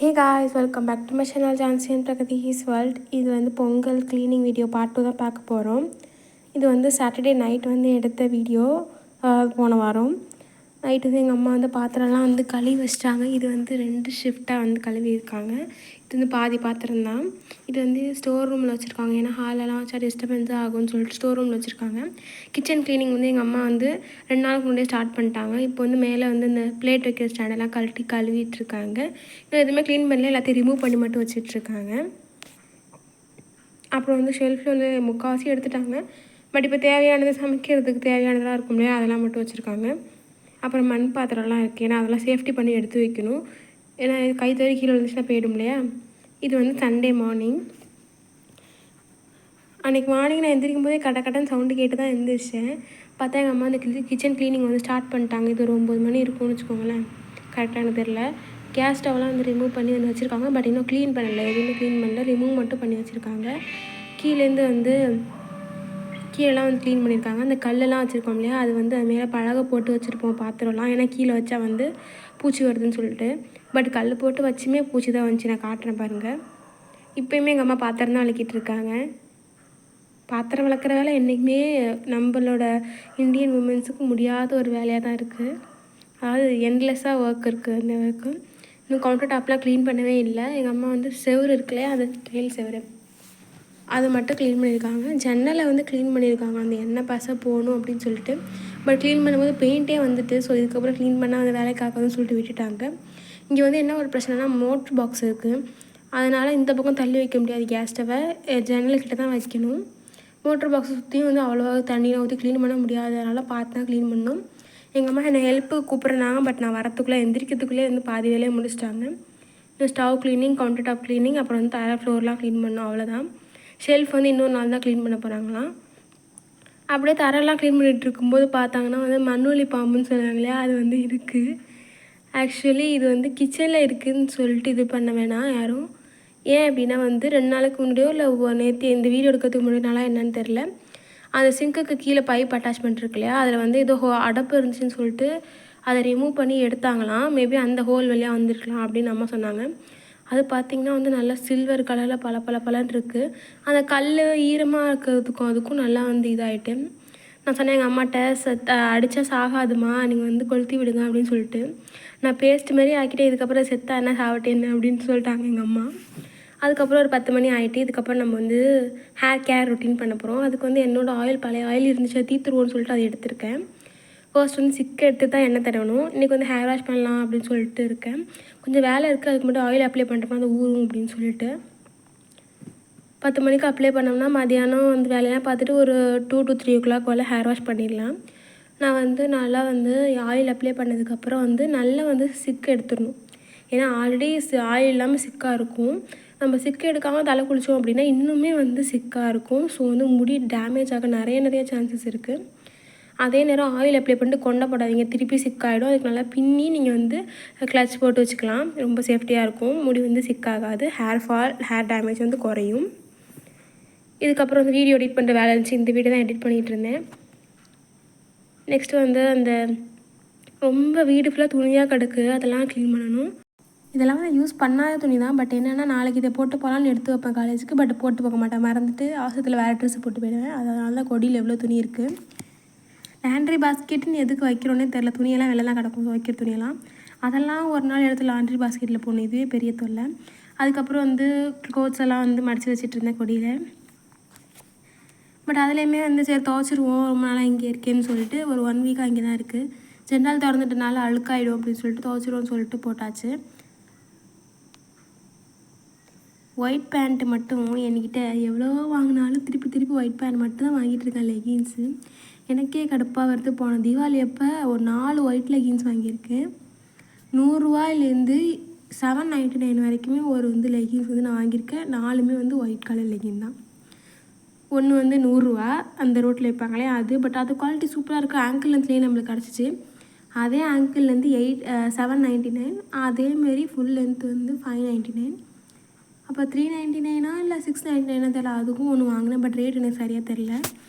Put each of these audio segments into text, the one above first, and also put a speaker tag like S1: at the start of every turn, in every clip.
S1: Hey guys, welcome back to my channel Jhansi and Pragathees world. இது வந்து Pongal cleaning video part 2 தான் பார்க்க போகிறோம். இது வந்து சாட்டர்டே நைட் வந்து எடுத்த வீடியோ. போன வாரம் நைட்டு வந்து எங்கள் அம்மா வந்து பாத்திரம்லாம் வந்து கழுவி வச்சிட்டாங்க. இது வந்து 2 ஷிஃப்டாக வந்து கழுவி இருக்காங்க. இது வந்து பாதி பாத்திரம் தான். இது வந்து ஸ்டோர் ரூமில் வச்சுருக்காங்க. ஏன்னா ஹாலெல்லாம் வச்சா டிஸ்டர்பன்ஸ் ஆகும்னு சொல்லிட்டு ஸ்டோர் ரூமில் வச்சுருக்காங்க. கிச்சன் க்ளீனிங் வந்து எங்கள் அம்மா வந்து 2 நாளுக்கு முன்னாடியே ஸ்டார்ட் பண்ணிட்டாங்க. இப்போ வந்து மேலே வந்து இந்த பிளேட் வைக்கிற ஸ்டாண்டெல்லாம் கழுவிட்டுருக்காங்க. இன்னும் எதுவுமே க்ளீன் பண்ணல, எல்லாத்தையும் ரிமூவ் பண்ணி மட்டும் வச்சிட்ருக்காங்க. அப்புறம் வந்து ஷெல்ஃபில் வந்து முக்கால்வாசி எடுத்துட்டாங்க. பட் இப்போ தேவையானது சமைக்கிறதுக்கு தேவையானதெல்லாம் இருக்கும் இல்லையா, அதெல்லாம் மட்டும் வச்சுருக்காங்க. அப்புறம் மண் பாத்திரம்லாம் இருக்குது, ஏன்னா அதெல்லாம் சேஃப்டி பண்ணி எடுத்து வைக்கணும். ஏன்னா கை தவறி கீழே விழுந்துச்சுன்னா போயிடும் இல்லையா. இது வந்து சண்டே மார்னிங். அன்றைக்கி மார்னிங் நான் எந்திரிக்கும் போதே கட்டன்னு சவுண்டு கேட்டு தான் எழுந்திரிச்சேன். பார்த்தா எங்கள் அம்மா அந்த கிச்சன் க்ளீனிங் வந்து ஸ்டார்ட் பண்ணிட்டாங்க. இது ஒரு 9 மணி இருக்கும்னு வச்சுக்கோங்களேன், கரெக்டாக எனக்கு தெரில. கேஸ் ஸ்டவ்லாம் வந்து ரிமூவ் பண்ணி வந்து வச்சுருக்காங்க. பட் இன்னும் க்ளீன் பண்ணலை, எதுவுமே க்ளீன் பண்ணல, ரிமூவ் மட்டும் பண்ணி வச்சுருக்காங்க. கீழேருந்து வந்து கீழெல்லாம் வந்து க்ளீன் பண்ணியிருக்காங்க. அந்த கல்லெல்லாம் வச்சுருக்கோம் இல்லையா, அது வந்து அது மேலே பலகை போட்டு வச்சுருப்போம் பாத்திரம்லாம். ஏன்னா கீழே வச்சா வந்து பூச்சி வருதுன்னு சொல்லிட்டு. பட் கல் போட்டு வச்சுமே பூச்சி தான் வந்துச்சு. நான் காட்டுறேன் பாருங்கள். இப்போயுமே எங்கள் அம்மா பாத்திரம் தான் விளக்கிட்டு இருக்காங்க. பாத்திரம் விளக்குற வேலை என்றைக்குமே நம்மளோட இந்தியன் உமன்ஸுக்கு முடியாத ஒரு வேலையாக தான் இருக்குது. அதாவது எண்ட்லெஸ்ஸாக ஒர்க் இருக்குது. அந்த ஒர்க்கு இன்னும் கவுண்டர் டாப்லாம் க்ளீன் பண்ணவே இல்லை. எங்கள் அம்மா வந்து செவுரு இருக்குல்லையா, அது டைல் செவுரு, அது மட்டும் க்ளீன் பண்ணியிருக்காங்க. ஜன்னலை வந்து க்ளீன் பண்ணியிருக்காங்க, அந்த எண்ணெய் பசை போகணும் அப்படின்னு சொல்லிட்டு. பட் க்ளீன் பண்ணும்போது பெயிண்ட்டே வந்துட்டு, ஸோ இதுக்கப்புறம் க்ளீன் பண்ணால் அந்த வேலை காக்காதுன்னு சொல்லிட்டு விட்டுட்டாங்க. இங்கே வந்து என்ன ஒரு பிரச்சனைனா, மோட்ரு பாக்ஸ் இருக்குது. அதனால் இந்த பக்கம் தள்ளி வைக்க முடியாது கேஸ் ஸ்டவ்வை, ஜன்னல்கிட்ட தான் வைக்கணும். மோட்ரு பாக்ஸை சுற்றியும் வந்து அவ்வளோவா தண்ணியில் ஊற்றி க்ளீன் பண்ண முடியாது. அதனால் பார்த்து தான் க்ளீன் பண்ணணும். எங்கள் அம்மா என்னை ஹெல்ப்புக்கு கூப்பிட்றாங்க. பட் நான் வரத்துக்குள்ளே எந்திரிக்கிறதுக்குள்ளே வந்து பாதி வேலையை முடிச்சிட்டாங்க. Stove cleaning, counter top cleaning, அப்புறம் வந்து தரை ஃப்ளோர்லாம் க்ளீன் பண்ணணும், அவ்வளோதான். ஷெல்ஃப் வந்து இன்னொரு நாள் தான் க்ளீன் பண்ண போகிறாங்களாம். அப்படியே தரெல்லாம் க்ளீன் பண்ணிகிட்டு இருக்கும்போது பார்த்தாங்கன்னா வந்து மண்ணுளி பாம்புன்னு சொல்லுவாங்க இல்லையா, அது வந்து இருக்குது. ஆக்சுவலி இது வந்து கிச்சனில் இருக்குதுன்னு சொல்லிட்டு இது பண்ண வேணாம் யாரும். ஏன் அப்படின்னா வந்து 2 நாளுக்கு முன்னாடியோ இல்லை நேற்று இந்த வீடியோ எடுக்கிறதுக்கு முன்னாடினால என்னன்னு தெரில, அந்த சிங்க்குக்கு கீழே பைப் அட்டாச்மெண்ட் இருக்கு இல்லையா, அதில் வந்து ஏதோ அடப்பு இருந்துச்சுன்னு சொல்லிட்டு அதை ரிமூவ் பண்ணி எடுத்தாங்களாம். மேபி அந்த ஹோல் வழியாக வந்திருக்கலாம் அப்படின்னு அம்மா சொன்னாங்க. அது பார்த்திங்கன்னா வந்து நல்லா சில்வர் கலரில் பளபளன்னு இருக்குது. அந்த கல் ஈரமாக இருக்கிறதுக்கும் அதுக்கும் நல்லா வந்து இதாகிட்டு. நான் சொன்னேன் எங்கள் அம்மாட்ட, அடித்தா சாகாதுமா, நீங்கள் வந்து கொளுத்தி விடுங்க அப்படின்னு சொல்லிட்டு. நான் பேஸ்ட் மாரி ஆக்கிட்டே, இதுக்கப்புறம் செத்தா என்ன சாவட்டே என்ன அப்படின்னு சொல்லிட்டாங்க எங்கள் அம்மா. அதுக்கப்புறம் ஒரு 10 மணி ஆகிட்டு, இதுக்கப்புறம் நம்ம வந்து ஹேர் கேர் ரொட்டீன் பண்ண போகிறோம். அதுக்கு வந்து என்னோடய ஆயில் பழைய ஆயில் இருந்துச்சு, தீத்துருவோன்னு சொல்லிட்டு அதை எடுத்திருக்கேன். ஃபர்ஸ்ட் வந்து சிக்கு எடுத்து தான் எண்ணெய் தடவணும். இன்றைக்கி வந்து ஹேர் வாஷ் பண்ணலாம் அப்படின்னு சொல்லிட்டு இருக்கேன். கொஞ்சம் வேலை இருக்குது, அதுக்கு மட்டும் ஆயில் அப்ளை பண்ணுறப்ப அந்த ஊறும் அப்படின்னு சொல்லிட்டு 10 மணிக்கு அப்ளை பண்ணோம்னா மதியானம் வந்து வேலையெல்லாம் பார்த்துட்டு ஒரு 2 to 3 o'clock pole hair wash பண்ணிடலாம். நான் வந்து நல்லா வந்து ஆயில் அப்ளை பண்ணதுக்கப்புறம் வந்து நல்லா வந்து சிக்கு எடுத்துடணும். ஏன்னா ஆல்ரெடி ஆயில் இல்லாமல் சிக்காக இருக்கும். நம்ம சிக்கு எடுக்காமல் தலை குளித்தோம் அப்படின்னா இன்னுமே வந்து சிக்காக இருக்கும். ஸோ வந்து முடி டேமேஜ் ஆக நிறைய சான்சஸ் இருக்குது. அதே நேரம் ஆயில் அப்ளை பண்ணிட்டு கொண்டை போடாதீங்க, திருப்பி சிக்காகிடும். அதுக்கு நல்லா பின்னி நீங்கள் வந்து கிளச் போட்டு வச்சுக்கலாம், ரொம்ப சேஃப்டியாக இருக்கும். முடி வந்து சிக்காகாது, ஹேர் ஃபால், ஹேர் டேமேஜ் வந்து குறையும். இதுக்கப்புறம் வந்து வீடியோ எடிட் பண்ணுற வேலை இருந்துச்சு, இந்த வீடியோ தான் எடிட் பண்ணிகிட்டு இருந்தேன். நெக்ஸ்ட்டு வந்து அந்த ரொம்ப வீடு ஃபுல்லாக துணியாக கிடக்கு, அதெல்லாம் க்ளீன் பண்ணணும். இதெல்லாம் நான் யூஸ் பண்ணாத துணி தான். பட் என்னென்னா நாளைக்கு இதை போட்டு போகலான்னு எடுத்து வைப்பேன் காலேஜுக்கு. பட் போட்டு போக மாட்டேன், மறந்துட்டு அவசரத்தில் வேறு ட்ரெஸ்ஸு போட்டு போயிடுவேன். அதனால தான் கொடியில் எவ்வளோ துணி இருக்குது. லாண்ட்ரி பாஸ்கெட்டுன்னு எதுக்கு வைக்கிறோன்னே தெரில. துணியெல்லாம் வெளில கிடக்கும், வைக்கிற துணியெல்லாம். அதெல்லாம் ஒரு நாள் எடுத்து லாண்ட்ரி பாஸ்கெட்டில் போடணும், இதுவே பெரிய தொல்லை. அதுக்கப்புறம் வந்து க்ளோத்ஸ் எல்லாம் வந்து மடித்து வச்சுட்டு இருந்தேன் கொடியில். பட் அதுலேயுமே வந்து சரி துவச்சிருவோம், ரொம்ப நாளாக இங்கே இருக்கேன்னு சொல்லிட்டு ஒரு 1 வீக்காக இங்கே தான் இருக்குது. ஜென்ரல் திறந்துட்டனால அழுக்காயிடும் அப்படின்னு சொல்லிட்டு துவச்சிருவோன்னு சொல்லிட்டு போட்டாச்சு. ஒயிட் பேண்ட்டு மட்டும் என்கிட்ட எவ்வளோ வாங்கினாலும் திருப்பி ஒயிட் பேண்ட் மட்டும் தான் வாங்கிட்டு இருக்கேன், லெகின்ஸு. எனக்கே கடுப்பாக வருது. போன தீபாவளி அப்போ ஒரு 4 ஒயிட் லெகின்ஸ் வாங்கியிருக்கேன். 100 ரூபாயிலேருந்து 799 வரைக்குமே ஒரு வந்து லெகின்ஸ் வந்து நான் வாங்கியிருக்கேன். 4மே வந்து ஒயிட் கலர் லெகின் தான். ஒன்று வந்து 100 ரூபா, அந்த ரோட்டில் வைப்பாங்களே அது. பட் அது குவாலிட்டி சூப்பராக இருக்குது. ஆங்கிள் லென்த்லேயே நம்மளுக்கு கிடச்சிச்சு. அதே ஆங்கிள் லென்த்து 799, அதேமாரி ஃபுல் லென்த் வந்து 599. அப்போ 399 இல்லை 699 தெரியல. அதுக்கும் ஒன்று வாங்கினேன், பட் ரேட் எனக்கு சரியாக தெரில.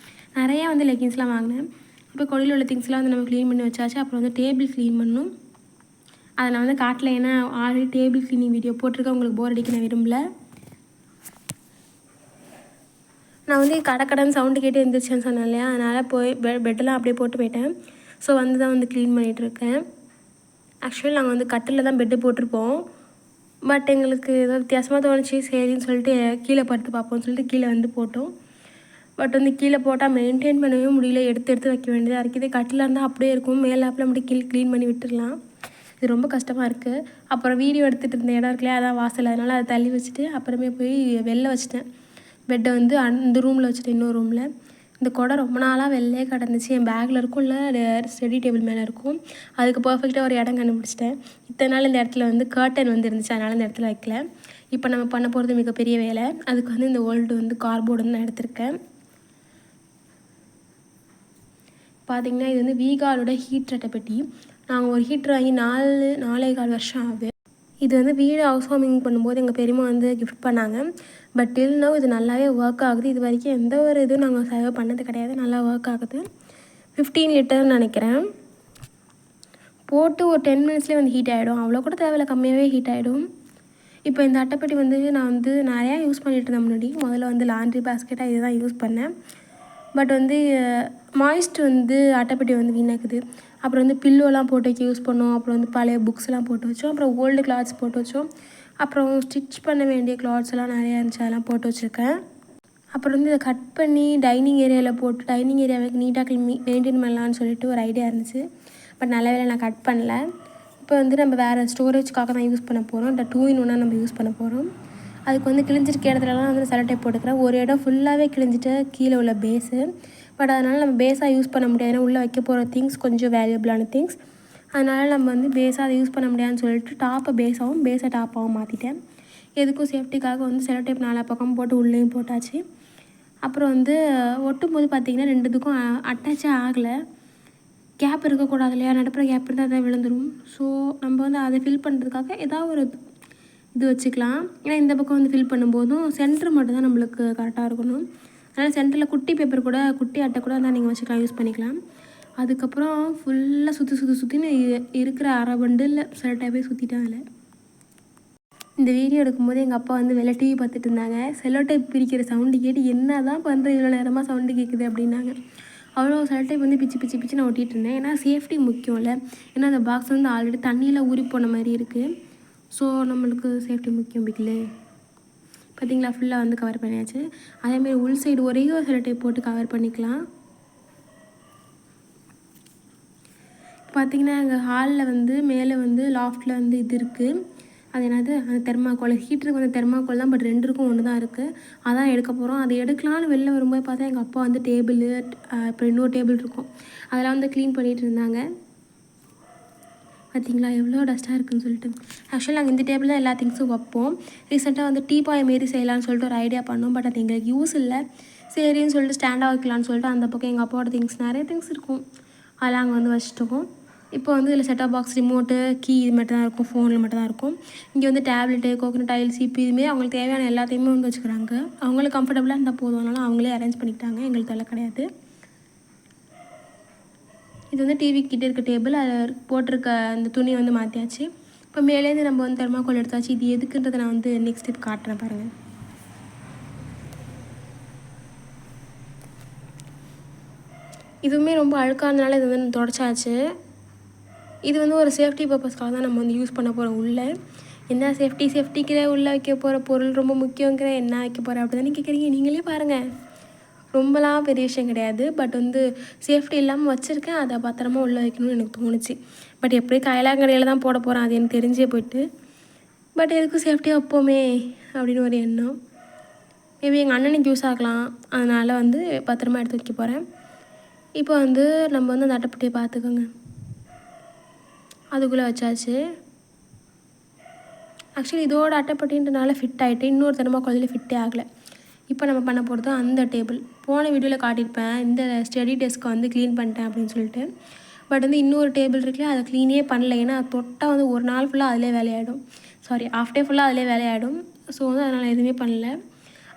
S1: நிறையா வந்து லெகின்ஸ்லாம் வாங்கினேன். இப்போ கொடியில் உள்ள திங்ஸ்லாம் வந்து நம்ம க்ளீன் பண்ணி வச்சாச்சு. அப்புறம் வந்து டேபிள் க்ளீன் பண்ணணும். அதை நான் வந்து காட்டல, ஏன்னா ஆல்ரெடி டேபிள் க்ளீனிங் வீடியோ போட்டிருக்கேன், உங்களுக்கு போர் அடிக்க நான் விரும்பல. நான் வந்து கடன் சவுண்டு கேட்டு எழுந்திரிச்சேன்னு சொன்னேன் இல்லையா, அதனால் போய் பெட்டெல்லாம் அப்படியே போட்டு போயிட்டேன். ஸோ வந்து தான் வந்து க்ளீன் பண்ணிகிட்ருக்கேன். ஆக்சுவலி நாங்கள் வந்து கட்டில் தான் பெட்டு போட்டிருப்போம். பட் எங்களுக்கு ஏதோ வித்தியாசமாக தோணுச்சு, சரின்னு சொல்லிட்டு கீழே படுத்து பார்ப்போம்னு சொல்லிட்டு கீழே வந்து போட்டோம். பட் வந்து கீழே போட்டால் மெயின்டைன் பண்ணவே முடியல, எடுத்து வைக்க வேண்டியதாக இருக்குது. கட்டில் இருந்தால் அப்படியே இருக்கும், மேலாப்பில் மட்டும் கீழே க்ளீன் பண்ணி விட்டுடலாம். இது ரொம்ப கஷ்டமாக இருக்குது. அப்புறம் வீடியோ எடுத்துகிட்டு இருந்த இடம் இருக்குல்லையா, அதான் வாசல், அதனால் அதை தள்ளி வச்சுட்டு அப்புறமே போய் வெளில வச்சுட்டேன். பெட்டை வந்து அந்த ரூமில் வச்சுட்டு இன்னொரு ரூமில். இந்த குடம் ரொம்ப நாளாக வெளிலே கிடந்துச்சு, என் பேக்கில் இருக்கும்ல, ஸ்டடி டேபிள் மேலே இருக்கும். அதுக்கு பர்ஃபெக்டாக ஒரு இடம் கண்டுபிடிச்சிட்டேன். இத்தனை நாள் இந்த இடத்துல வந்து கர்டன் வந்து இருந்துச்சு, அதனால் இந்த இடத்துல வைக்கல. இப்போ நம்ம பண்ண போகிறது மிகப்பெரிய வேலை. அதுக்கு வந்து இந்த ஓல்டு வந்து கார்போர்டு வந்து நான் எடுத்திருக்கேன். பார்த்திங்கன்னா இது வந்து வீகாலோட ஹீட்டர் அட்டைப்பெட்டி. நாங்கள் ஒரு ஹீட்டர் வாங்கி 4.25 வருஷம் ஆகுது. இது வந்து வீடு ஹவுஸ் வார்மிங் பண்ணும்போது எங்கள் பெரியம்மா வந்து கிஃப்ட் பண்ணாங்க. பட் டில் நவ் இது நல்லாவே ஒர்க் ஆகுது. இது வரைக்கும் எந்த ஒரு இதுவும் நாங்கள் செலவு பண்ணது கிடையாது, நல்லா ஒர்க் ஆகுது. 15 லிட்டர்னு நினைக்கிறேன். போட்டு ஒரு 10 மினிட்ஸ்லேயே வந்து ஹீட் ஆகிடும், அவ்வளோ கூட தேவையில்ல, கம்மியாகவே ஹீட் ஆகிடும். இப்போ இந்த அட்டைப்பெட்டி வந்து நான் வந்து நிறையா யூஸ் பண்ணிகிட்டு இருந்தேன் முன்னாடி. முதல்ல வந்து லாண்ட்ரி பேஸ்கெட்டாக இதுதான் யூஸ் பண்ணேன். பட் வந்து மாய்ஸ்ட் வந்து அட்டைப்பெட்டி வந்து வீணாக்குது. அப்புறம் வந்து பில்லோலாம் போட்டு வைக்க யூஸ் பண்ணோம். அப்புறம் வந்து பழைய புக்ஸ்லாம் போட்டு வச்சோம். அப்புறம் ஓல்டு கிளாத்ஸ் போட்டு வச்சோம். அப்புறம் ஸ்டிச் பண்ண வேண்டிய கிளாத்ஸ் எல்லாம் நிறையா இருந்துச்சு, அதெல்லாம் போட்டு வச்சுருக்கேன். அப்புறம் வந்து இதை கட் பண்ணி டைனிங் ஏரியாவில் போட்டு டைனிங் ஏரியாவை நீட்டாக மெயின்டைன் பண்ணலான்னு சொல்லிட்டு ஒரு ஐடியா இருந்துச்சு. பட் நல்ல வேளை நான் கட் பண்ணல. இப்போ வந்து நம்ம வேறு ஸ்டோரேஜ்க்காக தான் யூஸ் பண்ண போகிறோம். இந்த 2 in 1 நம்ம யூஸ் பண்ண போகிறோம். அதுக்கு வந்து கிழிஞ்சிருக்க இடத்துலலாம் வந்து செலோ டேப் போட்டுக்கிறேன். ஒரு இடம் ஃபுல்லாகவே கிழிஞ்சிட்டு கீழே உள்ள பேஸு. பட் அதனால் நம்ம பேஸாக யூஸ் பண்ண முடியாது, ஏன்னா உள்ளே வைக்க போகிற திங்ஸ் கொஞ்சம் வேல்யூபிளான திங்ஸ். அதனால் நம்ம வந்து பேஸாக அதை யூஸ் பண்ண முடியாதுன்னு சொல்லிட்டு டாப்பை பேஸாகவும் பேஸை டாப்பாகவும் மாற்றிட்டேன். எதுக்கும் சேஃப்டிக்காக வந்து செலோ டேப் 4 பக்கம் போட்டு உள்ளேயும் போட்டாச்சு. அப்புறம் வந்து ஒட்டும் போது பார்த்திங்கன்னா 2த்துக்கும் அட்டாச்சே ஆகலை. கேப் இருக்கக்கூடாது இல்லையா, நடுப்புற கேப் இருந்தால் அதை விழுந்துடும். ஸோ நம்ம வந்து அதை ஃபில் பண்ணுறதுக்காக ஏதாவது ஒரு இது வச்சுக்கலாம். ஏன்னா இந்த பக்கம் வந்து ஃபில் பண்ணும்போதும் சென்ட்ரு மட்டும் தான் நம்மளுக்கு கரெக்டாக இருக்கணும். அதனால் சென்டரில் குட்டி பேப்பர் கூட, குட்டி அட்டை கூட தான் நீங்கள் வச்சுக்கலாம், யூஸ் பண்ணிக்கலாம். அதுக்கப்புறம் ஃபுல்லாக சுற்றின்னு இருக்கிற அரை பண்டில் செலோ டேப்பே சுற்றிட்டேன் அதில். இந்த வீடியோ எடுக்கும்போது எங்கள் அப்பா வந்து வெளில டிவி பார்த்துட்டு இருந்தாங்க. செலோ டேப் பிரிக்கிற சவுண்டு கேட்டு என்ன தான் பண்ணுற, இவ்வளோ நேரமாக சவுண்டு கேட்குது அப்படின்னாங்க. அவ்வளோ செலோ டேப் வந்து பிச்சு நான் ஒட்டிகிட்டு இருந்தேன். ஏன்னா சேஃப்டி முக்கியம் இல்லை. ஏன்னா அந்த பாக்ஸ் வந்து ஆல்ரெடி தண்ணியில் ஊறி போன மாதிரி இருக்குது. ஸோ நம்மளுக்கு சேஃப்டி முக்கியம் பிக்கிலே. பார்த்திங்களா, ஃபுல்லாக வந்து கவர் பண்ணியாச்சு. அதேமாதிரி உள் சைடு ஒரே ஒரு செலோ டேப் போட்டு கவர் பண்ணிக்கலாம். பார்த்திங்கன்னா எங்கள் ஹாலில் வந்து மேலே வந்து லாஃப்டில் வந்து இது இருக்குது, அது என்னது, அந்த தெர்மாக்கோல். ஹீட்டருக்கு வந்து தெர்மாக்கோல் தான், பட் 2 இருக்கும், 1 தான் இருக்குது. அதான் எடுக்க போகிறோம். அதை எடுக்கலான்னு வெளில வரும்போது பார்த்தா எங்கள் அப்பா வந்து டேபிள், அப்புறம் இன்னொரு டேபிள் இருக்கும், அதெல்லாம் வந்து க்ளீன் பண்ணிகிட்டு இருந்தாங்க. பார்த்திங்களா எவ்வளோ டஸ்ட்டாக இருக்குதுன்னு சொல்லிட்டு. ஆக்சுவலி நாங்கள் இந்த டேபிள் தான் எல்லா திங்ஸும் வைப்போம். ரீசெண்டாக வந்து டீபாய் மாரி செய்யலான்னு சொல்லிட்டு ஒரு ஐடியா பண்ணோம். பட் அது எங்களுக்கு யூஸ் இல்லை. சரின்னு சொல்லிட்டு ஸ்டாண்டாக வைக்கலான்னு சொல்லிட்டு அந்த பக்கம் எங்கள் அப்பாவோட திங்ஸ் நிறைய திங்ஸ் இருக்கும், அதெல்லாம் அங்கே வந்து வச்சுட்டோம். இப்போ வந்து இதில் செட்டாப் பாக்ஸ், ரிமோட்டு, கீ இது மட்டும் தான் இருக்கும், ஃபோனில் மட்டும் தான் இருக்கும். இங்கே வந்து டேப்லெட்டு, கோகனட் ஆயில், சிபி, இதுமாரி அவங்களுக்கு தேவையான எல்லாத்தையுமே வந்து வச்சுக்கிறாங்க. அவங்களுக்கு கம்ஃபர்டபுளாக இருந்தால் போதும், அதனால் அவங்களே அரேஞ்ச் பண்ணிக்கிட்டாங்க, எங்களுக்கு அதெல்லாம் கிடையாது. இது வந்து டிவி கிட்டே இருக்க டேபிள், அதில் போட்டிருக்க அந்த துணி வந்து மாற்றியாச்சு. இப்போ மேலேருந்து நம்ம வந்து தெர்மாக்கோல் எடுத்தாச்சு. இது எதுக்குன்றதை நான் வந்து நெக்ஸ்ட் ஸ்டெப் காட்டுறேன் பாருங்கள். இதுவுமே ரொம்ப அழுக்கானதுனால இது வந்து தொடச்சாச்சு. இது வந்து ஒரு சேஃப்டி பர்பஸ்க்காக தான் நம்ம வந்து யூஸ் பண்ண போகிறோம். உள்ளே என்ன சேஃப்டிக்கிற உள்ளே வைக்க போகிற பொருள் ரொம்ப முக்கியங்கிற, என்ன வைக்க போகிறேன் அப்படி தானே கேட்குறீங்க. நீங்களே பாருங்கள், ரொம்பலாம் பெரிய விஷயம் கிடையாது. பட் வந்து சேஃப்டி இல்லாமல் வச்சுருக்கேன், அதை பத்திரமா உள்ளே வைக்கணும்னு எனக்கு தோணுச்சு. பட் எப்படி கைலாங்கடையில் தான் போட போகிறேன், அது எனக்கு தெரிஞ்சே போயிட்டு. பட் எதுக்கும் சேஃப்டியாக வைப்போமே அப்படின்னு ஒரு எண்ணம். மேபி எங்கள் அண்ணனுக்கு யூஸ் ஆகலாம், அதனால் வந்து பத்திரமா எடுத்து வைக்க போகிறேன். இப்போ வந்து நம்ம வந்து அந்த அட்டைப்பட்டியை பார்த்துக்கோங்க, அதுக்குள்ளே வச்சாச்சு. ஆக்சுவலி இதோட அட்டைப்பட்டின்றனால ஃபிட் ஆகிட்டு, இன்னொரு தெர்மாக்கோல் ஃபிட்டே ஆகலை. இப்போ நம்ம பண்ண போகிறது அந்த டேபிள். போன வீடியோவில் காட்டியிருப்பேன், இந்த ஸ்டடி டெஸ்க்கை வந்து க்ளீன் பண்ணிட்டேன் அப்படின்னு சொல்லிட்டு. பட் வந்து இன்னொரு டேபிள் இருக்குல்ல, அதை க்ளீனே பண்ணல. ஏன்னா தொட்டால் வந்து ஒரு நாள் ஃபுல்லாக அதிலே வேலையாகிடும், ஆஃப் டே ஃபுல்லாக அதிலே வேலையாகிடும். ஸோ வந்து அதனால் எதுவுமே பண்ணல.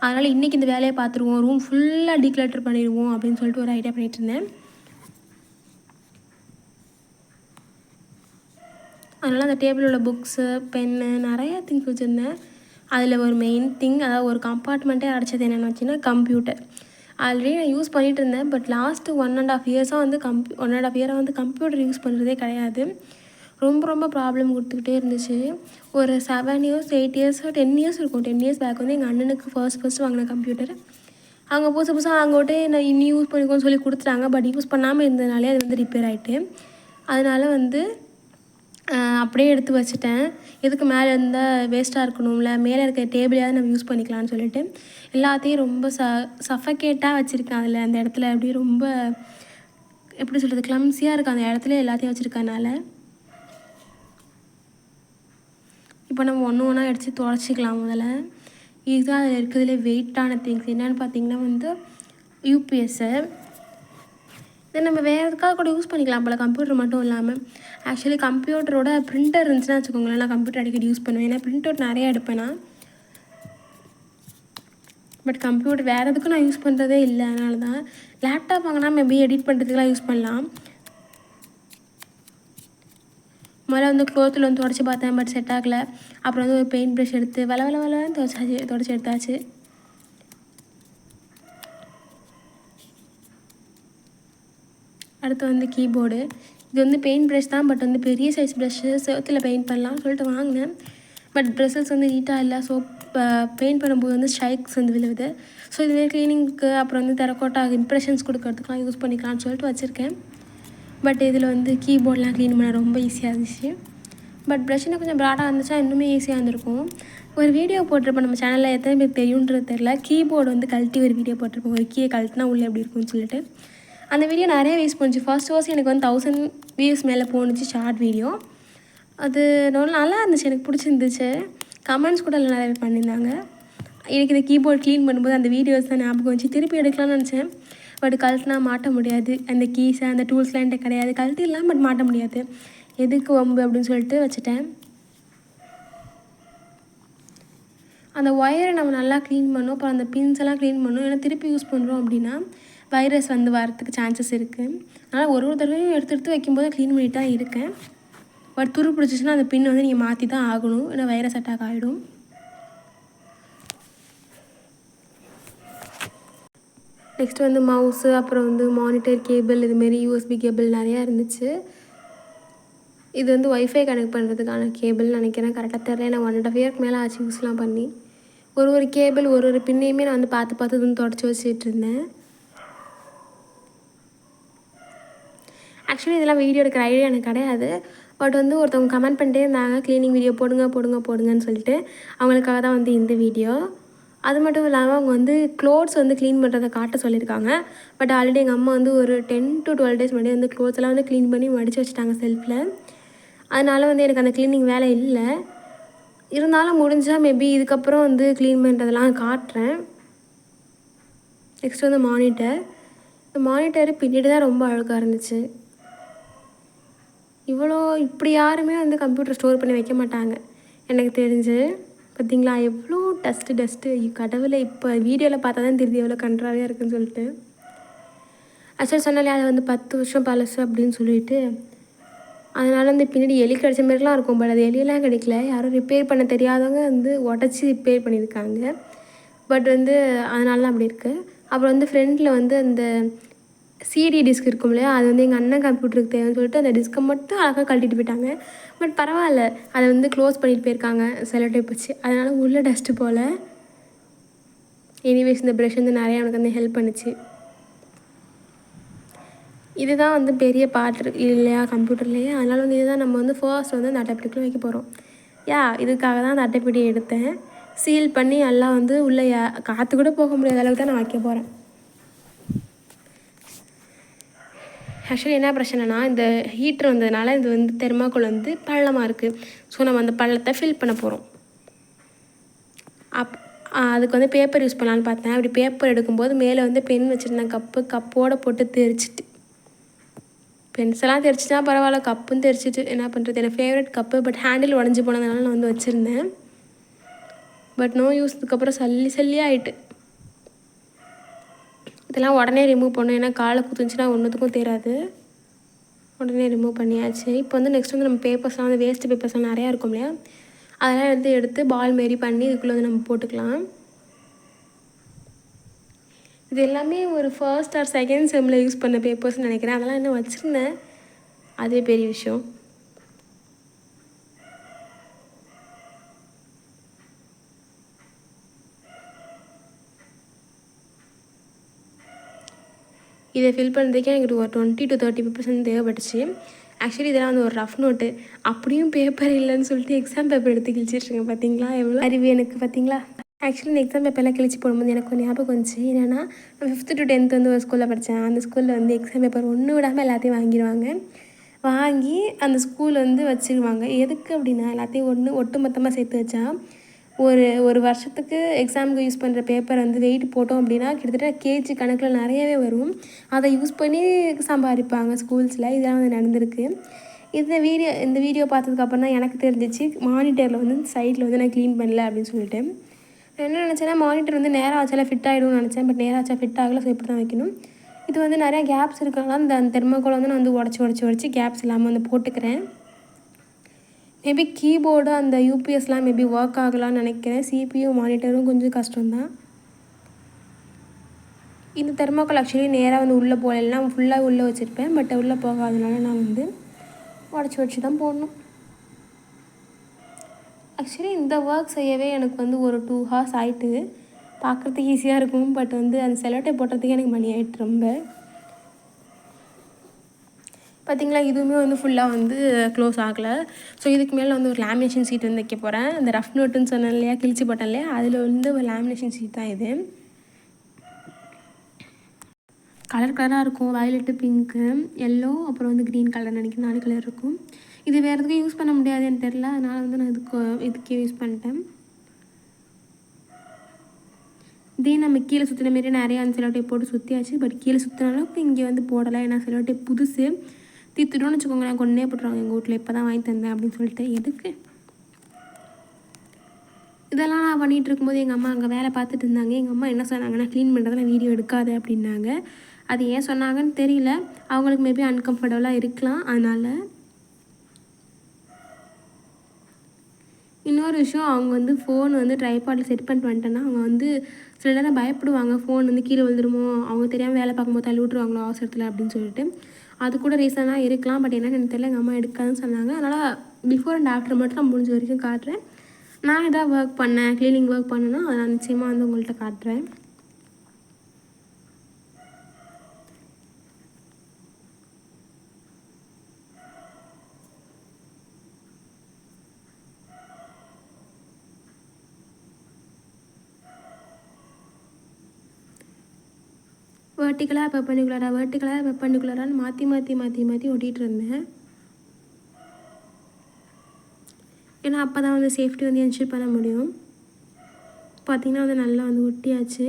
S1: அதனால் இன்றைக்கி இந்த வேலையை பார்த்துருவோம், ரூம் ஃபுல்லாக டீக்ளட்டர் பண்ணிடுவோம் அப்படின்னு சொல்லிட்டு ஒரு ஐடியா பண்ணிகிட்டு இருந்தேன். அதனால் அந்த டேபிளில் உள்ள புக்ஸு, பென்னு நிறையா திங்ஸ் வச்சுருந்தேன். அதில் ஒரு மெயின் திங், அதாவது ஒரு கம்பார்ட்மெண்ட்டே அடைச்சது என்னென்னு வச்சுன்னா கம்ப்யூட்டர். ஆல்ரெடி நான் யூஸ் பண்ணிகிட்டு இருந்தேன். பட் லாஸ்ட்டு 1.5 இயர்ஸாக வந்து 1.5 இயராக வந்து கம்ப்யூட்டர் யூஸ் பண்ணுறதே கிடையாது. ரொம்ப ரொம்ப ப்ராப்ளம் கொடுத்துக்கிட்டே இருந்துச்சு. ஒரு 7 இயர்ஸ் 8 இயர்ஸோ 10 இயர்ஸ் இருக்கும். 10 இயர்ஸ் பேக் வந்து எங்கள் அண்ணனுக்கு ஃபர்ஸ்ட் வாங்கின கம்ப்யூட்டர். அவங்க புதுசாக வாங்கோட்டே நான் இன்னும் யூஸ் பண்ணிக்கோன்னு சொல்லி கொடுத்துட்டாங்க. பட் யூஸ் பண்ணாமல் இருந்ததுனாலே அது வந்து ரிப்பேர் ஆகிட்டு, அதனால் வந்து அப்படியே எடுத்து வச்சுட்டேன். எதுக்கு மேலே இருந்தால் வேஸ்ட்டாக இருக்கணும்ல, மேலே இருக்க டேபிளையாவது நம்ம யூஸ் பண்ணிக்கலாம்னு சொல்லிட்டு எல்லாத்தையும் ரொம்ப சஃபகேட்டாக வச்சுருக்கேன். அதில் அந்த இடத்துல அப்படியே ரொம்ப எப்படி சொல்கிறது, கிளம்ஸியாக இருக்குது அந்த இடத்துல எல்லாத்தையும் வச்சுருக்கனால. இப்போ நம்ம ஒன்று ஒன்றா எடுத்து துடைச்சிக்கலாம். முதல்ல இதுதான் அதில் இருக்கிறதுலே வெயிட்டான திங்ஸ். என்னென்னு பார்த்தீங்கன்னா வந்து யூபிஎஸ்ஸு. இதை நம்ம வேறு எதுக்காக கூட யூஸ் பண்ணிக்கலாம் போல், கம்ப்யூட்டர் மட்டும் இல்லாமல். ஆக்சுவலி கம்ப்யூட்டரோட ப்ரிண்டர் இருந்துச்சுன்னா வச்சுக்கோங்களேன், நான் கம்ப்யூட்டர் அடிக்கடி யூஸ் பண்ணுவேன். ஏன்னா ப்ரிண்ட் அவுட் நிறையா எடுப்பேன். பட் கம்ப்யூட்டர் வேறு எதுக்கும் நான் யூஸ் பண்ணுறதே இல்லை. அதனால தான் லேப்டாப் வாங்கினா மேபி எடிட் பண்ணுறதுக்குலாம் யூஸ் பண்ணலாம். முதல்ல வந்து க்ளோத்தில் வந்து துடைச்சி பார்த்தேன், பட் செட் ஆகலை. அப்புறம் வந்து ஒரு பெயிண்ட் ப்ரஷ் எடுத்து வளன்னு துடைச்சி எடுத்தாச்சு. அடுத்து வந்து கீபோர்டு. இது வந்து பெயிண்ட் ப்ரஷ் தான், பட் வந்து பெரிய சைஸ் ப்ரஷ்ஷு, செவத்தில் பெயிண்ட் பண்ணலாம்னு சொல்லிட்டு வாங்கினேன். பட் ப்ரெஷஸ் வந்து நீட்டாக இல்லை. ஸோ பெயிண்ட் பண்ணும்போது வந்து ஸ்ட்ரைக்ஸ் வந்து விழுவுது. ஸோ இதுவே க்ளீனிங்க்கு அப்புறம் வந்து தெரக்கோட்டா இம்ப்ரெஷன்ஸ் கொடுக்கறதுக்குலாம் யூஸ் பண்ணிக்கலாம்னு சொல்லிட்டு வச்சுருக்கேன். பட் இதில் வந்து கீபோர்ட்லாம் க்ளீன் பண்ண ரொம்ப ஈஸியாக இருந்துச்சு. பட் ப்ரஷ்ஷில் கொஞ்சம் ப்ராடாக இருந்துச்சா இன்னுமே ஈஸியாக இருந்திருக்கும். ஒரு வீடியோ போட்டிருப்போம் நம்ம சேனலில், எத்தனை பேர் தெரியுன்றது தெரில. கீபோர்டு வந்து கழட்டி ஒரு வீடியோ போட்டிருப்போம், ஒரு கீயை கழட்டினா உள்ளே எப்படி இருக்கும்னு சொல்லிட்டு. அந்த வீடியோ நிறைய வியூஸ் போணுச்சு. ஃபர்ஸ்ட் எனக்கு வந்து 1000 வியூஸ் மேலே போணுச்சு ஷார்ட் வீடியோ. அது நல்லா இருந்துச்சு, எனக்கு பிடிச்சிருந்துச்சு. கமெண்ட்ஸ் கூட நிறைய பேர் பண்ணியிருந்தாங்க. எனக்கு இந்த கீபோர்ட் க்ளீன் பண்ணும்போது அந்த வீடியோஸ் தான் ஞாபகம் வச்சு திருப்பி எடுக்கலாம்னு நினச்சேன். பட் கழட்டினா மாட்ட முடியாது. அந்த கீஸை அந்த டூல்ஸ்லாம் என்கிட்ட கிடையாது. கழட்டிடலாம், பட் மாட்ட முடியாது. எதுக்கு வம்பு அப்படின்னு சொல்லிட்டு வச்சுட்டேன். அந்த ஒயரை நம்ம நல்லா க்ளீன் பண்ணோம். அப்புறம் அந்த பின்ஸ் எல்லாம் க்ளீன் பண்ணணும். ஏன்னா திருப்பி யூஸ் பண்ணுறோம் அப்படின்னா வைரஸ் வந்து வரத்துக்கு சான்சஸ் இருக்குது. அதனால் ஒரு தடவையும் எடுத்து வைக்கும்போது க்ளீன் பண்ணிட்டு தான் இருக்கேன். பட் துரு பிடிச்சிச்சின்னா அந்த பின் வந்து நீங்கள் மாற்றி தான் ஆகணும், ஏன்னா வைரஸ் அட்டாக் ஆகிடும். நெக்ஸ்ட் வந்து மவுஸு, அப்புறம் வந்து மானிட்டர் கேபிள், இதுமாரி யூஎஸ்பி கேபிள் நிறையா இருந்துச்சு. இது வந்து ஒய்ஃபை கனெக்ட் பண்ணுறதுக்கான கேபிள்னு நினைக்கிறேன், கரெக்டாக தெரியல. நான் 1.5 இயர்க்கு மேலே ஆச்சு யூஸ்லாம் பண்ணி. ஒரு கேபிள் ஒரு பின்னையுமே நான் வந்து பார்த்து வந்து தொடச்சி வச்சுட்டு இருந்தேன். ஆக்சுவலி இதெல்லாம் வீடியோ எடுக்கிற ஐடியா எனக்கு கிடையாது. பட் வந்து ஒருத்தவங்க கமெண்ட் பண்ணிட்டே இருந்தாங்க, க்ளீனிங் வீடியோ போடுங்கன்னு சொல்லிட்டு. அவங்களுக்காக தான் வந்து இந்த வீடியோ. அது மட்டும் இல்லாமல் அவங்க வந்து க்ளோத்ஸ் வந்து க்ளீன் பண்ணுறதை காட்ட சொல்லியிருக்காங்க. பட் ஆல்ரெடி எங்கள் அம்மா வந்து ஒரு 10 to 12 days முன்னாடி வந்து க்ளோத்ஸ் எல்லாம் வந்து க்ளீன் பண்ணி மடித்து வச்சுட்டாங்க செல்ஃபில். அதனால் வந்து எனக்கு அந்த க்ளீனிங் வேலை இல்லை. இருந்தாலும் முடிஞ்சால் மேபி இதுக்கப்புறம் வந்து க்ளீன் பண்ணுறதெல்லாம் காட்டுறேன். நெக்ஸ்ட் வந்து மானிட்டர். இந்த மானிட்டர் பின்னாடி தான் ரொம்ப அழகாக இருந்துச்சு. இப்படி யாருமே வந்து கம்ப்யூட்டர் ஸ்டோர் பண்ணி வைக்க மாட்டாங்க எனக்கு தெரிஞ்சு. பார்த்திங்களா எவ்வளோ டஸ்ட்டு கடவுளை. இப்போ வீடியோவில் பார்த்தா தான் தெரியுது எவ்வளோ கன்றாவே இருக்குதுன்னு சொல்லிட்டு. ஆக்சுவலி சொன்னாலே அதை வந்து 10 வருஷம் பழசு அப்படின்னு சொல்லிட்டு. அதனால் வந்து பின்னாடி எலி கடிச்ச மாதிரிலாம் இருக்கும். பட் அது எலியெல்லாம் கிடைக்கல, யாரும் ரிப்பேர் பண்ண தெரியாதவங்க வந்து உடச்சி ரிப்பேர் பண்ணியிருக்காங்க. பட் வந்து அதனால தான் அப்படி இருக்குது. அப்புறம் வந்து ஃப்ரண்டில் வந்து அந்த சிடி டிஸ்க் இருக்கும் இல்லையா, அது வந்து எங்கள் அண்ணன் கம்ப்யூட்டருக்கு தேவைன்னு சொல்லிட்டு அந்த டிஸ்கை மட்டும் அழகாக கழட்டிட்டு போயிட்டாங்க. பட் பரவாயில்ல, அதை வந்து க்ளோஸ் பண்ணிட்டு போயிருக்காங்க செலோ டேப் வச்சு. அதனால் உள்ளே டஸ்ட்டு போல். எனிவேஸ் இந்த ப்ரஷ் வந்து நிறையா எனக்கு வந்து ஹெல்ப் பண்ணிச்சு. இதுதான் வந்து பெரிய பார்ட் இல்லையா கம்ப்யூட்டர்லேயே. அதனால் வந்து இதுதான் நம்ம வந்து ஃபர்ஸ்ட் வந்து அந்த அட்டைப்பெட்டிக்குள்ளே வைக்க போகிறோம். இதுக்காக தான் அந்த அட்டைப்பெட்டி எடுத்தேன். சீல் பண்ணி எல்லாம் வந்து உள்ளே காற்று கூட போக முடியாத அளவுக்கு தான் நான் வைக்க போகிறேன். ஆக்சுவலி என்ன பிரச்சனைனா, இந்த ஹீட்ரு வந்ததுனால இது வந்து தெர்மாக்கோல் வந்து பள்ளமாக இருக்குது. ஸோ நம்ம அந்த பள்ளத்தை ஃபில் பண்ண போகிறோம். அதுக்கு வந்து பேப்பர் யூஸ் பண்ணலான்னு பார்த்தேன். அப்படி பேப்பர் எடுக்கும்போது மேலே வந்து பென் வச்சுருந்தேன், கப்போடு போட்டு தெரிச்சிட்டு. பென்சிலாக தெரிச்சிட்டா பரவாயில்ல, கப்பும் தெரிச்சிட்டு என்ன பண்ணுறது. எனக்கு ஃபேவரட் கப்பு. பட் ஹேண்டில் உடஞ்சி போனதுனால நான் வந்து வச்சுருந்தேன். But no use. இதுக்கப்புறம் சல்லியாக ஆகிட்டு. இதெல்லாம் உடனே ரிமூவ் பண்ணணும், ஏன்னா காலை குத்துச்சுன்னா ஒன்றுத்துக்கும் தெரியாது. உடனே ரிமூவ் பண்ணியாச்சு. இப்போ வந்து நெக்ஸ்ட் வந்து நம்ம பேப்பர்ஸ்லாம் வந்து வேஸ்ட்டு பேப்பர்ஸ்லாம் நிறையா இருக்கும் இல்லையா, அதெல்லாம் எடுத்து பால் மாரி பண்ணி இதுக்குள்ளே வந்து நம்ம போட்டுக்கலாம். இது எல்லாமே ஒரு ஃபர்ஸ்ட் ஆர் செகண்ட் செம்மில் யூஸ் பண்ண பேப்பர்ஸ்னு நினைக்கிறேன். அதெல்லாம் இன்னும் வச்சுருந்தேன், அதே பெரிய விஷயம். இதை ஃபில் பண்ணுறதுக்கே எனக்கு ஒரு 20 to 30% தேவைப்பட்டுச்சு. ஆக்சுவலி இதெல்லாம் வந்து ஒரு ரஃப் நோட்டு. அப்படியும் பேப்பர் இல்லைன்னு சொல்லிட்டு எக்ஸாம் பேப்பர் எடுத்து கிழிச்சிட்ருக்கேன். பார்த்தீங்களா எவ்வளோ அறிவு எனக்கு, பார்த்தீங்களா? ஆக்சுவலி இந்த எக்ஸாம் பேப்பர்லாம் கிழிச்சு போடும்போது எனக்கு ஒரு ஞாபகம் வந்துச்சு. என்னென்னா, நான் 5th to 10th வந்து ஒரு ஸ்கூலில் படித்தேன். அந்த ஸ்கூலில் வந்து எக்ஸாம் பேப்பர் ஒன்று விடாமல் எல்லாத்தையும் வாங்கிடுவாங்க. வாங்கி அந்த ஸ்கூல் வந்து வச்சுருவாங்க. எதுக்கு அப்படின்னா, எல்லாத்தையும் ஒட்டு மொத்தமாக சேர்த்து வச்சா ஒரு வருஷத்துக்கு எக்ஸாமுக்கு யூஸ் பண்ணுற பேப்பர் வந்து வெயிட் போட்டோம் அப்படின்னா கிட்டத்தட்ட கேஜி கணக்கில் நிறையவே வரும். அதை யூஸ் பண்ணி சம்பாதிப்பாங்க ஸ்கூல்ஸில். இதெல்லாம் வந்து நடந்திருக்கு. இந்த வீடியோ பார்த்ததுக்கப்புறம் தான் எனக்கு தெரிஞ்சிச்சு, மானிட்டரில் வந்து சைடில் வந்து நான் க்ளீன் பண்ணல அப்படின்னு சொல்லிட்டு. நான் என்ன நினச்சேன்னா, மானிட்டர் வந்து நேராக வச்சாலே ஃபிட் ஆகிடும்னு நினச்சேன். பட் நேராக வச்சா ஃபிட் ஆகலை. ஸோ இப்படி தான் வைக்கணும். இது வந்து நிறையா கேப்ஸ் இருக்கிறனால அந்த தெர்மாக்கோலை வந்து நான் வந்து உடச்சி கேப்ஸ் இல்லாமல் வந்து போட்டுக்கிறேன். மேபி கீபோர்டு அந்த யூபிஎஸ்லாம் மேபி ஒர்க் ஆகலான்னு நினைக்கிறேன். சிபியூ மானிட்டரும் கொஞ்சம் கஷ்டம்தான். இந்த தெர்மாக்கோல் ஆக்சுவலி நேராக வந்து உள்ளே போகலைன்னா ஃபுல்லாக உள்ளே வச்சுருப்பேன். பட் உள்ளே போகாதனால நான் வந்து உடச்சி தான் போடணும். ஆக்சுவலி இந்த ஒர்க் செய்யவே எனக்கு வந்து ஒரு 2 hours ஆகிட்டு. பார்க்குறதுக்கு ஈஸியாக இருக்கும், பட் வந்து அந்த செலோட்டை போடுறதுக்கே எனக்கு மணி ஆகிட்டு ரொம்ப. பார்த்திங்களா, இதுவுமே வந்து ஃபுல்லாக வந்து க்ளோஸ் ஆகலை. ஸோ இதுக்கு மேலே வந்து ஒரு லேமினேஷன் சீட் வந்து வைக்க போகிறேன். அந்த ரஃப் நோட்டுன்னு சொன்னேன் இல்லையா, கிழிச்சு போட்டேன் இல்லையா, அதில் வந்து ஒரு லேமினேஷன் சீட் தான் இது. கலராக இருக்கும். வயலட்டு, பிங்க்கு, எல்லோ, அப்புறம் வந்து க்ரீன் கலர் நினைக்கிறேன். 4 கலர் இருக்கும். இது வேறு எதுக்கும் யூஸ் பண்ண முடியாதுன்னு தெரில, அதனால் வந்து நான் இதுக்கே யூஸ் பண்ணிட்டேன். இதே நம்ம கீழே சுற்றின மாரி நிறையா அந்த செலோட்டை போட்டு சுற்றியாச்சு. பட் கீழே சுற்றின அளவுக்கு இங்கே வந்து போடலை. ஏன்னா செலோட்டை புதுசு, தீத்துட்டோன்னு வச்சுக்கோங்களேன், கொண்டே போட்டுருவாங்க எங்கள் வீட்டில். இப்போ தான் வாங்கி தந்தேன் அப்படின்னு சொல்லிட்டு. எதுக்கு இதெல்லாம் நான் பண்ணிகிட்டு இருக்கும்போது எங்கள் அம்மா அங்கே வேலை பார்த்துட்டு இருந்தாங்க. எங்கள் அம்மா என்ன சொன்னாங்கன்னா, க்ளீன் பண்ணுறதுல வீடியோ எடுக்காது அப்படின்னாங்க. அது ஏன் சொன்னாங்கன்னு தெரியல. அவங்களுக்கு மேபி அன்கம்ஃபர்டபுளாக இருக்கலாம். அதனால் இன்னொரு விஷயம், அவங்க வந்து ஃபோன் வந்து ட்ரைபாடில் செட் பண்ணிட்டு வந்துட்டேன்னா அவங்க வந்து சில நேரம் பயப்படுவாங்க. ஃபோன் வந்து கீழே விழுந்துருமோ, அவங்க தெரியாமல் வேலை பார்க்கும்போது தள்ளி விட்ருவாங்களோ அவசரத்தில் அப்படின்னு சொல்லிட்டு. அது கூட ரீசனாக இருக்கலாம். பட் என்னென்னு எனக்கு தெரியல, எங்கள் அம்மா எடுக்காதுன்னு சொன்னாங்க. அதனால் பிஃபோர் அண்ட் ஆஃப்டர் மட்டும் நான் முடிஞ்ச வரைக்கும் காட்டுறேன். நான் எதாவது ஒர்க் பண்ணேன், க்ளீனிங் ஒர்க் பண்ணேன்னா அதை நான் நிச்சயமாக வந்து உங்கள்கிட்ட காட்டுறேன். வெர்டிக்கலாக பெர்பெண்டிகுலரான்னு மாற்றி ஓட்டிகிட்டு இருந்தேன். ஏன்னா அப்போ தான் வந்து சேஃப்டி வந்து என்ஷூர் பண்ண முடியும். பார்த்திங்கன்னா வந்து நல்லா வந்து ஒட்டியாச்சு.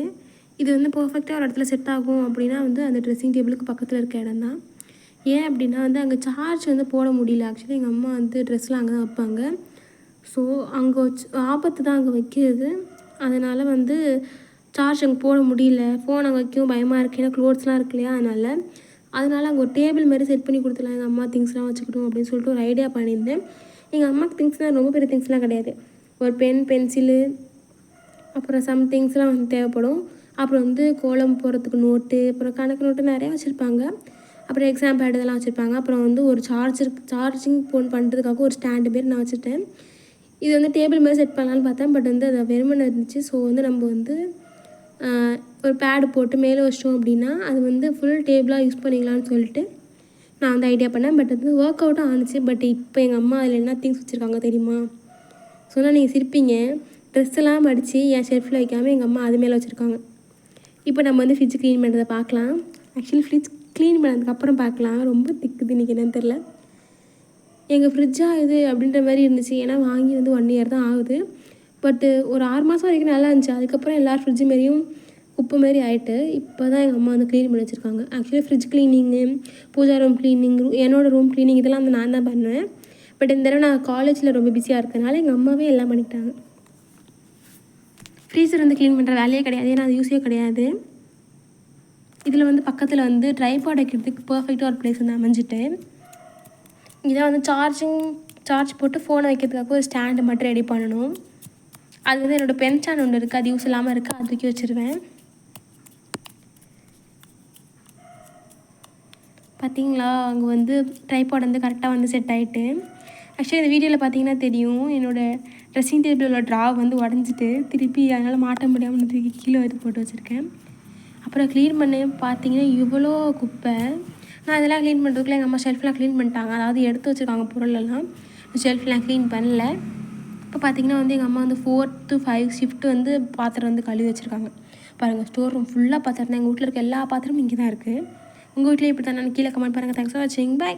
S1: இது வந்து பர்ஃபெக்டாக ஒரு இடத்துல செட் ஆகும் அப்படின்னா வந்து அந்த ட்ரெஸ்ஸிங் டேபிளுக்கு பக்கத்தில் இருக்க இடம் தான். ஏன் அப்படின்னா வந்து அங்கே சார்ஜ் வந்து போட முடியல. ஆக்சுவலி எங்கள் அம்மா வந்து ட்ரெஸ்லாம் அங்கே தான் வைப்பாங்க. ஸோ அங்கே ஆபத்து தான் அங்கே வைக்கிறது. அதனால் வந்து சார்ஜ் அங்கே போட முடியல. ஃபோன் அங்கே வைக்கவும் பயமாக இருக்குது. ஏன்னா க்ளோத்ஸ்லாம் இருக்கு இல்லையா, அதனால் அங்கே ஒரு டேபிள் மாதிரி செட் பண்ணி கொடுத்துலாம் எங்கள் அம்மா திங்ஸ்லாம் வச்சுக்கிட்டோம் அப்படின்னு சொல்லிட்டு ஒரு ஐடியா பண்ணியிருந்தேன். எங்கள் அம்மாவுக்கு திங்ஸ்லாம் ரொம்ப பெரிய திங்ஸ்லாம் கிடையாது. ஒரு பென்சிலு, அப்புறம் சம் திங்ஸ்லாம் வந்து தேவைப்படும். அப்புறம் வந்து கோலம் போடுறதுக்கு நோட்டு, அப்புறம் கணக்கு நோட்டு நிறையா வச்சுருப்பாங்க. அப்புறம் எக்ஸாம் பேட் இதெல்லாம் வச்சுருப்பாங்க. அப்புறம் வந்து ஒரு சார்ஜிங் ஃபோன் பண்ணுறதுக்காக ஒரு ஸ்டாண்டு மாரி நான் வச்சுட்டேன். இது வந்து டேபிள் மாதிரி செட் பண்ணலான்னு பார்த்தேன். பட் வந்து அது வெறுமனே இருந்துச்சு. ஸோ வந்து நம்ம வந்து ஒரு பேடு போட்டு மேலே வச்சிட்டோம் அப்படின்னா அது வந்து ஃபுல் டேபிளாக யூஸ் பண்ணிக்கலான்னு சொல்லிட்டு நான் வந்து ஐடியா பண்ணேன். பட் அது ஒர்க் அவுட்டும் ஆனிச்சு. பட் இப்போ எங்கள் அம்மா அதில் என்ன திங்ஸ் வச்சுருக்காங்க தெரியுமா? சொன்னால் நீங்கள் சிரிப்பீங்க. ட்ரெஸ்ஸெல்லாம் மடித்து என் ஷெல்ஃபில் வைக்காமல் எங்கள் அம்மா அது மேலே வச்சுருக்காங்க. இப்போ நம்ம வந்து ஃப்ரிட்ஜ் க்ளீன் பண்ணுறதை பார்க்கலாம். ஆக்சுவலி ஃப்ரிட்ஜ் க்ளீன் பண்ணதுக்கப்புறம் பார்க்கலாம். ரொம்ப திக்குது இன்றைக்கி, என்னன்னு தெரில. எங்கள் ஃப்ரிட்ஜாக இது அப்படின்ற மாதிரி இருந்துச்சு. ஏன்னா வாங்கி வந்து 1 year தான் ஆகுது. பட்டு ஒரு 6 மாதம் வரைக்கும் நல்லா இருந்துச்சு. அதுக்கப்புறம் எல்லார் ஃப்ரிட்ஜு மாரியும் குப்பை மாரி ஆகிட்டு இப்போ தான் எங்கள் அம்மா வந்து க்ளீன் பண்ணி வச்சுருக்காங்க. Actually fridge cleaning, puja room cleaning, என்னோடய ரூம் க்ளீனிங் இதெல்லாம் வந்து நான் தான் பண்ணுவேன். பட் இந்த தடவை நான் காலேஜில் ரொம்ப பிஸியாக இருக்கனால எங்கள் அம்மாவே எல்லாம் பண்ணிட்டாங்க. ஃப்ரீசர் வந்து க்ளீன் பண்ணுற வேலையே கிடையாது. ஏன்னா அது யூஸே கிடையாது. இதில் வந்து பக்கத்தில் வந்து ட்ரைபாட் வைக்கிறதுக்கு பர்ஃபெக்டாக ஒரு பிளேஸ் வந்து அமைஞ்சிட்டு இதான் வந்து சார்ஜ் போட்டு ஃபோனை வைக்கிறதுக்காக ஒரு ஸ்டாண்டு மட்டும் ரெடி பண்ணணும். அது வந்து என்னோடய பென் ஸ்டாண்ட் ஒன்று இருக்குது, அது யூஸ் இல்லாமல் இருக்குது, அது தூக்கி வச்சுருவேன். பார்த்தீங்களா, அங்கே வந்து ட்ரைபாட் வந்து கரெக்டாக வந்து செட் ஆகிட்டு. ஆக்சுவலி இந்த வீடியோவில் பார்த்தீங்கன்னா தெரியும், என்னோடய ட்ரெஸ்ஸிங் டேபிளோட ட்ரா வந்து உடஞ்சிட்டு திருப்பி அதனால் மாட்ட முடியாமல் தூக்கி கீழே வந்து போட்டு வச்சுருக்கேன். அப்புறம் க்ளீன் பண்ணி பார்த்தீங்கன்னா இவ்வளோ குப்பை. நான் இதெல்லாம் க்ளீன் பண்ணுறதுக்குள்ள எங்கள் அம்மா ஷெல்ஃப்லாம் க்ளீன் பண்ணிட்டாங்க, அதாவது எடுத்து வச்சுருக்காங்க பொருளெல்லாம். ஷெல்ஃப்லாம் க்ளீன் பண்ணல. இப்போ பார்த்தீங்கன்னா வந்து எங்கள் அம்மா வந்து 4 to 5 ஷிஃப்ட்டு வந்து பாத்திரம் வந்து கழுவி வச்சுருக்காங்க. பாருங்கள், ஸ்டோர் ரூம் ஃபுல்லாக பாத்திரம் தான். எங்கள் வீட்டில் இருக்க எல்லா பாத்திரமும் இங்கே தான் இருக்குது. உங்கள் வீட்லேயும் இப்படி தான்? நான் கீழே கமெண்ட் பாருங்கள். தேங்க்ஸ் ஃபார் வாட்சிங். பை.